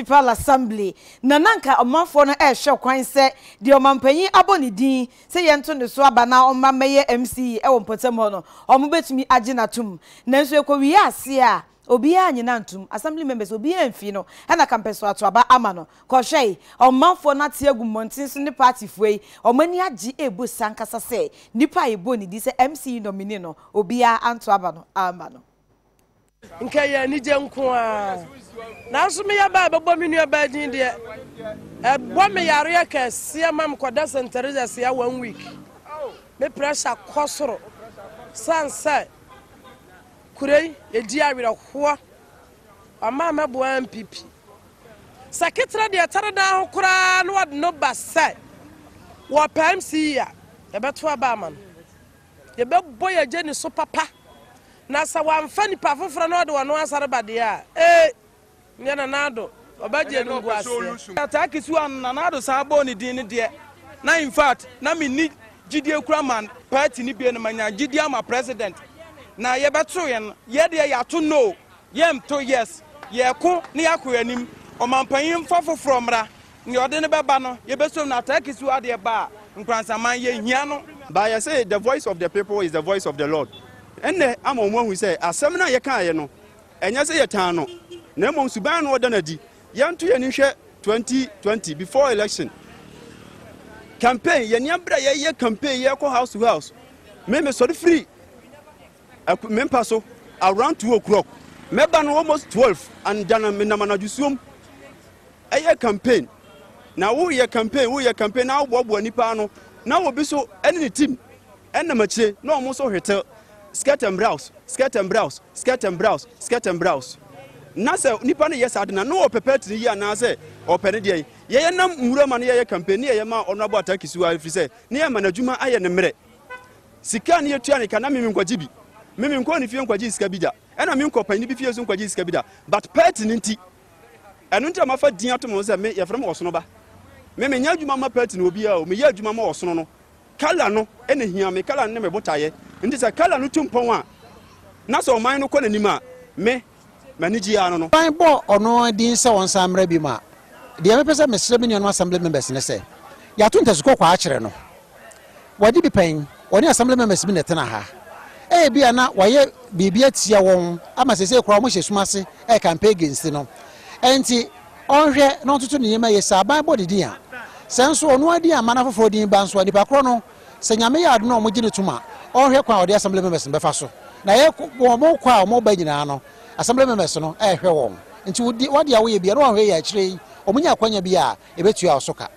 Municipal Assembly na nanka omanfo no ehwe kwan se de omampanyin abonidin se yento ne so aba na omameye MC e wo potem ho no omubetumi age natum nanso ekowi ase a obi anyina ntum assembly members obi amfi no na kampeso ato aba ama no ko hwei omanfo na te agumontin so ne party fuei omani age ebu sankasa se nipa ebo ni di se MC nominee no obi a anto aba no ama no nke ya ni je nko a na so me ya ba bebo me nua ba din de bo me yare ya ka sia mam koda Teresa sia 1 week me pressure kosoro sansa kurei edi awira ho ama ma bo MPP secretary de tare da ho kura no wad no basa wo PMC ya e beto aba man ye be boy je ni so papa na sa wamfa ni pa foforo no de wono asare bade a nyana nado obaje no guase ataki su an nado sa bo ni din de na in fact na me ni gidie kura man party ni bi no manya gidie ama president na ye beto ye de ya to no yem to yes ye ko ni akoyanim omampanyin foforo mra ni ode ne beba no ye beso na ataki su ade ba nkransa man ye hia no. But I say the voice of the people is the voice of the Lord. And I'm on one who say, as some na yaka no, and yes, a tano. Nemo Suban or Danadi, young to Yanisha 2020 before election. Campaign, Yanyambra, ye campaign, Yako house to house. Maybe so free. I could mempaso around 2 o'clock. Meban almost 12, and Dana Minamanajusum. A year campaign. Now, we a campaign, now, Bob Nipano. Now, we'll be so any team. And the match, no almost so hotel. Skirt and browse. Nasa Nipani yes, I didn't know prepared to the year Nasa or Penny. Ye nam Muraman ye campaign near ma honorable Takisu, if you say, near Manajuma, I am a mere. Sikan near Tiani can I'm in Kwajibi. Mimim Kwani Fion Kwajis Kabida, and I'm in Kopani Bifios Kwajis Kabida, but pertinent. And until my fat diatomosa may from Osnoba. Meme Yajuma pertin will be a Miyajuma or Sono. Kalano, any here, me Kalan never botaye. And this a Kalan Tumpoa. Naso mine ko nima me maniji ano Fine bo ono din se won sam rabima. De me pese me sremi no assembly members ne se. Ya to ntesuko kwa akere no. Wadi bi pen, oni assembly members bi netena ha. Bia na waye bibia tia won ama sese kura mo hyesumase campaign against no. Enti onhwe no tutu ne yema yesa ban body din a. Senso ono adi amana foforo din ban so nipa kro no. Se nyame ya ado no mo gine tuma. Onhwe kwa odi assembly members be fa so. Na ye mo kwa mo ba nyina no assembly members no hwe won nti wodi awo ye bia no hwe ya kire omunya kwanya bia ebetua osoka